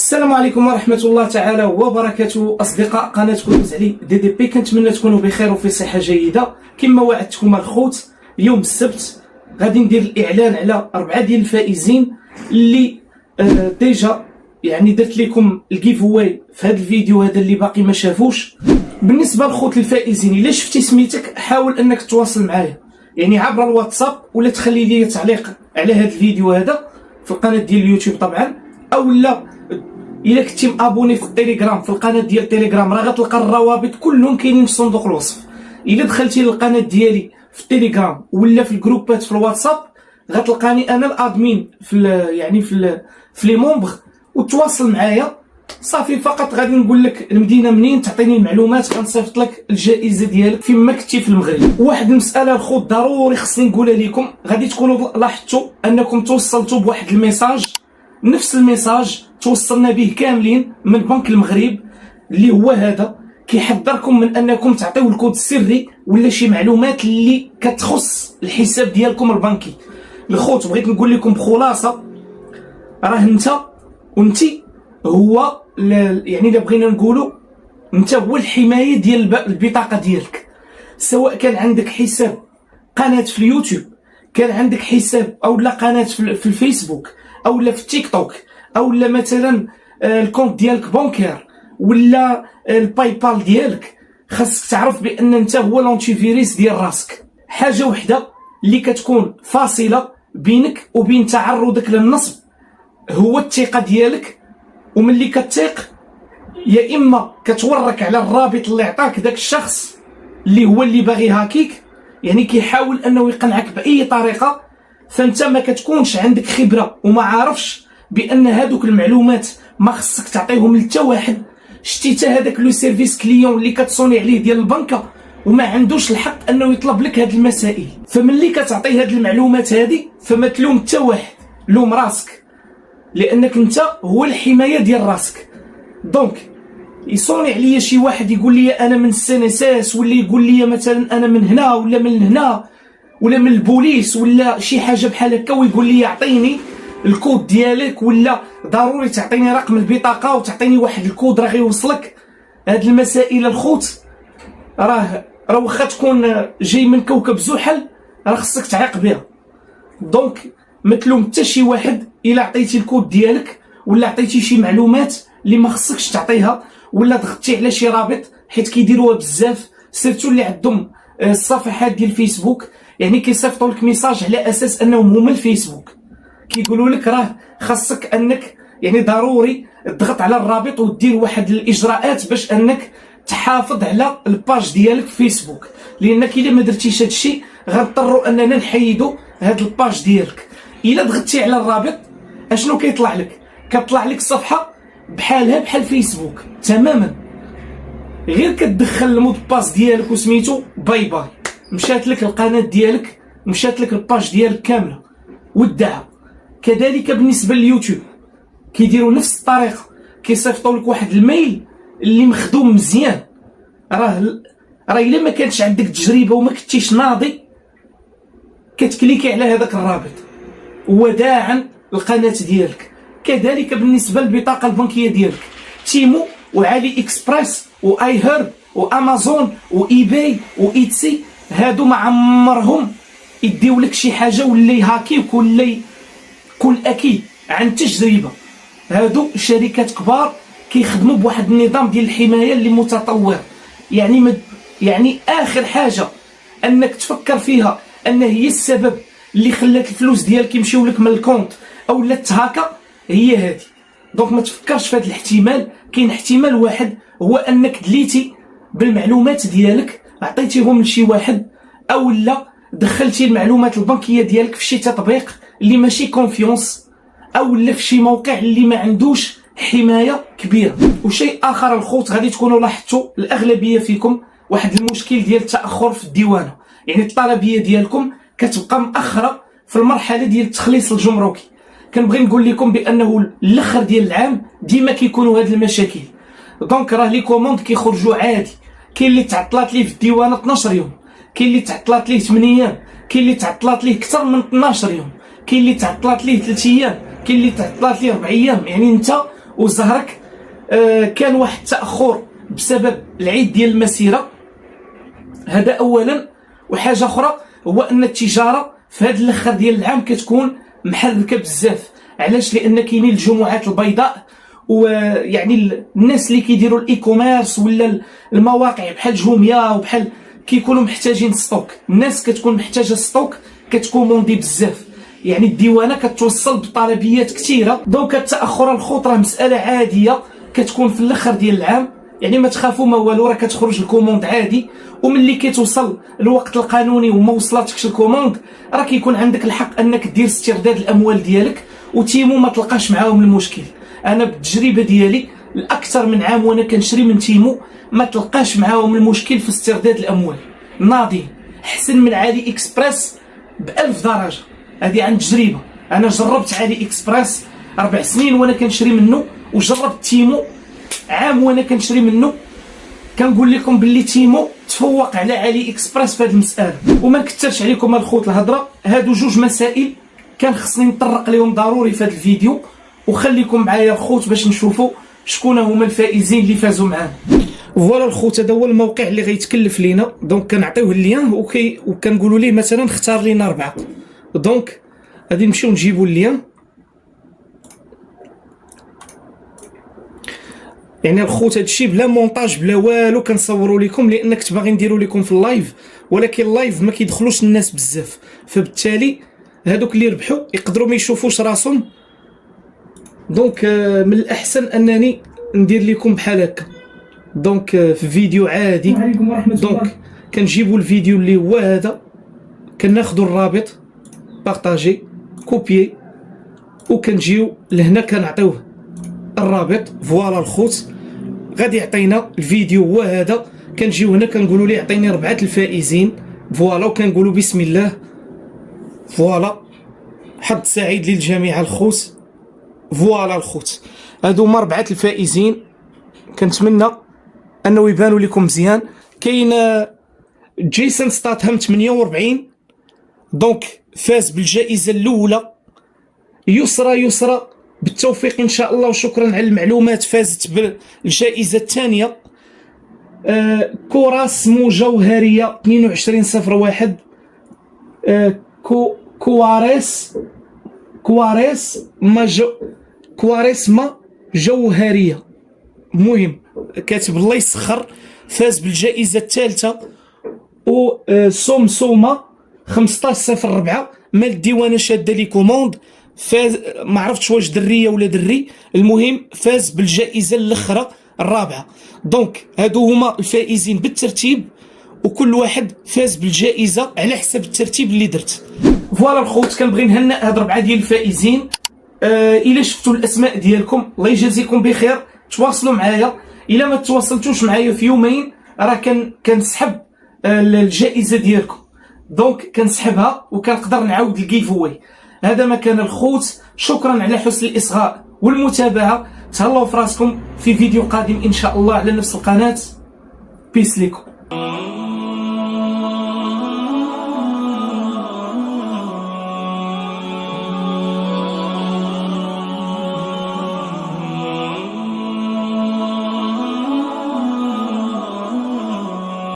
السلام عليكم ورحمة الله تعالى وبركاته. أصدقاء قناة كنوز علي DDP، كنتمنى تكونوا بخير وفي صحة جيدة. كما وعدتكم الخوت، اليوم السبت غادي ندير الإعلان على 4 ديال الفائزين اللي ديجا يعني درت لكم الجيف واي في هذا الفيديو هذا اللي باقي ما شافوش. بالنسبة للخوت الفائزين، إلا شفتي سميتك حاول أنك تواصل معايا، يعني عبر الواتساب، ولا تخلي لي تعليق على هذا الفيديو هذا في القناة ديال اليوتيوب طبعا، أو لا إلا كنتي مابوني في التليجرام في القناة ديال التليجرام راه غتلقى الروابط كلهم كاينين في صندوق الوصف. إلا دخلتي للقناة ديالي في التليجرام ولا في الجروبات في الواتساب غتلقاني أنا الأدمين في لي مومبر، وتواصل معايا صافي. فقط غادي نقول لك المدينة منين، تعطيني المعلومات، غنصيفط لك الجائزة ديالك فين ما كنتي في المغرب. واحد المسألة الخوت ضروري خصني نقولها لكم، غادي تكونوا لاحظتوا أنكم توصلتوا بواحد الميساج، نفس الميساج توصلنا به كاملين من بنك المغرب، اللي هو هذا كيحذركم من انكم تعطيو الكود السري ولا شي معلومات اللي كتخص الحساب ديالكم البنكي. الخوت بغيت نقول لكم بخلاصه، راه انت وانتي هو يعني الا بغينا نقولوا انت هو الحمايه ديال البطاقه ديالك، سواء كان عندك حساب قناه في اليوتيوب، كان عندك حساب او لا قناه في الفيسبوك او لا في التيك توك، او لا مثلا الكونت ديالك بونكير ولا الباي بال ديالك، خاصك تعرف بان انت هو لونتي فيروس ديال راسك. حاجه وحده اللي كتكون فاصله بينك وبين تعرضك للنصب هو الثقه ديالك، وملي كتثق يا اما كتورك على الرابط اللي عطاك داك الشخص اللي هو اللي باغي هاكيك، يعني كيحاول انه يقنعك باي طريقه، فانت ما كتكونش عندك خبره وما عارفش بان هادوك المعلومات ما خصك تعطيهم لتا واحد. شتي هذاك لو سيرفيس كليون اللي كتصوني عليه ديال البنكه وما عندوش الحق انه يطلب لك هاد المسائل، فملي كتعطي هاد المعلومات هادي فما تلوم حتى واحد، لوم راسك، لانك انت هو الحمايه ديال راسك. دونك يصوني عليا شي واحد يقول لي انا من السنساس، ولا يقول لي مثلا انا من هنا ولا من هنا ولا من البوليس ولا شي حاجه بحال هكا، ويقول لي اعطيني الكود ديالك ولا ضروري تعطيني رقم البطاقه وتعطيني واحد الكود راه غيوصلك. هاد المسائل الخوت راه واخا تكون جاي من كوكب زحل راه خصك تعيق بها. دونك ما تلوم حتى شي واحد الا عطيتي الكود ديالك ولا عطيتي شي معلومات اللي ما خصكش تعطيها، ولا ضغطتي على شي رابط، حيت كيديروها بزاف سيرتو اللي عندهم الصفحات ديال الفيسبوك، يعني كيصيفطوا لك ميساج على اساس انهم هما الفيسبوك، كيقولوا لك راه خاصك انك يعني ضروري تضغط على الرابط ودير واحد الاجراءات باش انك تحافظ على الباج ديالك في فيسبوك، لانك الا ما درتيش هادشي غنضطروا اننا نحيدوا هاد الباج ديالك. الا ضغطتي على الرابط اشنو كيطلع لك؟ كتطلع لك صفحه بحالها بحال فيسبوك تماما، غير كتدخل المود باس ديالك وسميتو باي باي، مشات لك القناه ديالك، مشات لك الباج ديالك كامله ودعها. كذلك بالنسبه لليوتيوب كيديروا نفس الطريقه، كيصيفطوا لك واحد الميل اللي مخدوم مزيان، راه الا ما كانتش عندك تجربه وما كنتيش ناضي كتكليكي على هذاك الرابط وداعا القناه ديالك. كذلك بالنسبه للبطاقه البنكيه ديالك، تيمو وعلي اكسبريس واي هيرب وامازون واي باي وايتسي، هادو ما عمرهم يديو لك شي حاجه ولا يهاكيوك ولا كل اكيد عن تجربه. هادو شركات كبار كيخدموا بواحد النظام ديال الحمايه اللي متطور، يعني اخر حاجه انك تفكر فيها ان هي السبب اللي خلات الفلوس ديالك يمشيو لك من الكونت او لا تهاكا هي هذه. دونك ما تفكرش في هذا الاحتمال. كاين احتمال واحد هو انك دليتي بالمعلومات ديالك عطيتيهم لشي واحد، او لا دخلتي المعلومات البنكيه ديالك في شي تطبيق اللي ماشي كونفيونس، او لا في شي موقع اللي ما عندوش حمايه كبيره. وشيء اخر الخوت غادي تكونوا لاحظتوا الاغلبيه فيكم واحد المشكل ديال التاخر في الديوانه، يعني الطلبيه ديالكم كتبقى مأخره في المرحله ديال التخليص الجمركي. كنبغي نقول لكم بانه الاخر ديال العام ديما كيكونوا هاد المشاكل. دونك راه لي كوموند كيخرجوا عادي، كاين اللي تعطلات ليه في الديوانه 12 يوم، كاين اللي تعطلات ليه 8 ايام، كاين اللي تعطلات ليه اكثر من 12 يوم، كاين اللي تعطلات ليه 3 ايام، كاين اللي تعطلات ليه 4 ايام. يعني انت وزهرك كان واحد التاخر بسبب العيد ديال المسيره. هذا اولا. وحاجه اخرى هو ان التجاره في هذا الاخر ديال العام كتكون محركه بزاف. علاش؟ لان كاينين الجمعات البيضاء، ويعني الناس اللي كيديروا الاي كوميرس ولا المواقع بحال جوميا وبحال كيكونوا محتاجين ستوك. الناس كتكون محتاجه ستوك، كتكوموندي بزاف، يعني الديوانه كتوصل بطلبيات كثيره. دونك التاخر الخوت راه مساله عاديه كتكون في الاخر ديال العام، يعني ما تخافوا ما والو، راه كتخرج الكوموند عادي. وملي كتوصل الوقت القانوني وما وصلتكش الكوموند راه كيكون عندك الحق انك دير استرداد الاموال ديالك، وتيمو ما تلقاش معاهم المشكل. انا بالتجربه ديالي الاكثر من عام وانا كنشري من تيمو ما تلقاش معاهم المشكل في استرداد الاموال. ناضي احسن من علي اكسبريس ب1000 درجه. هذه عن تجربه، انا جربت علي اكسبريس 4 سنين وانا كنشري منه، وجربت تيمو عام وانا كنشري منه. كنقول لكم باللي تيمو تفوق على علي اكسبريس في هذه المساله. وما نكثرش عليكم الخوت الهضره، هادو جوج مسائل كان خصني نطرق لهم ضروري في هذا الفيديو. وخليكم معايا الخوت باش نشوفوا شكون هما الفائزين اللي فازوا معانا. فوالا الخوت، هذا هو الموقع اللي غيتكلف لينا. دونك كنعطيوه اللين وكنقولوا ليه مثلا اختار لينا 4. دونك غادي نمشيو نجيبوا اللين. يعني الخوت هادشي بلا مونتاج بلا والو كنصوروا لكم، لان كنت باغي نديرو لكم في اللايف، ولكن اللايف ما كيدخلوش الناس بزاف، فبالتالي هادوك اللي ربحوا يقدروا ما يشوفوش راسهم. دونك من الاحسن انني ندير لكم بحال هكا. دونك في فيديو عادي. دونك كنجيبوا الفيديو اللي هو هذا، كناخذوا الرابط بارطاجي كوبيي، وكنجيو لهنا كنعطيوه الرابط. فوالا الخوت غادي يعطينا الفيديو هو هذا. كنجيو هنا كنقولوا ليه عطيني 4 الفائزين. فوالا وكنقولوا بسم الله. فوالا حظ سعيد للجميع الخوت. فوالا الخوت هادو هما 4 الفائزين. كنتمنى انه يبانوا لكم مزيان. كاين جيسون ستاتهم 48، دونك فاز بالجائزه الاولى. يسرى بالتوفيق ان شاء الله، وشكرا على المعلومات، فازت بالجائزه الثانيه. كراس مجوهريه 2201. كواريسما جوهريه. مهم كاتب الله يسخر، فاز بالجائزه الثالثه. و سومسومه 1504 مال الديوانه شاده لي كوموند. فاز، ما عرفتش واش دريه ولا دري، المهم فاز بالجائزه الاخرى الرابعه. دونك هادو هما الفائزين بالترتيب، وكل واحد فاز بالجائزه على حسب الترتيب اللي درت. فوالا الخوت، كنبغي نهنئ هاد 4 ديال الفائزين. الا شفتوا الاسماء ديالكم الله يجازيكم بخير، تواصلوا معايا. الا ما تواصلتوش معايا في يومين راه كنسحب الجائزه ديالكم. دونك كنسحبها وكنقدر نعاود الجيف واي. هذا ما كان الخوت. شكرا على حسن الاصغاء والمتابعه. تهلاو في راسكم في فيديو قادم ان شاء الله على نفس القناه. بيس ليكم.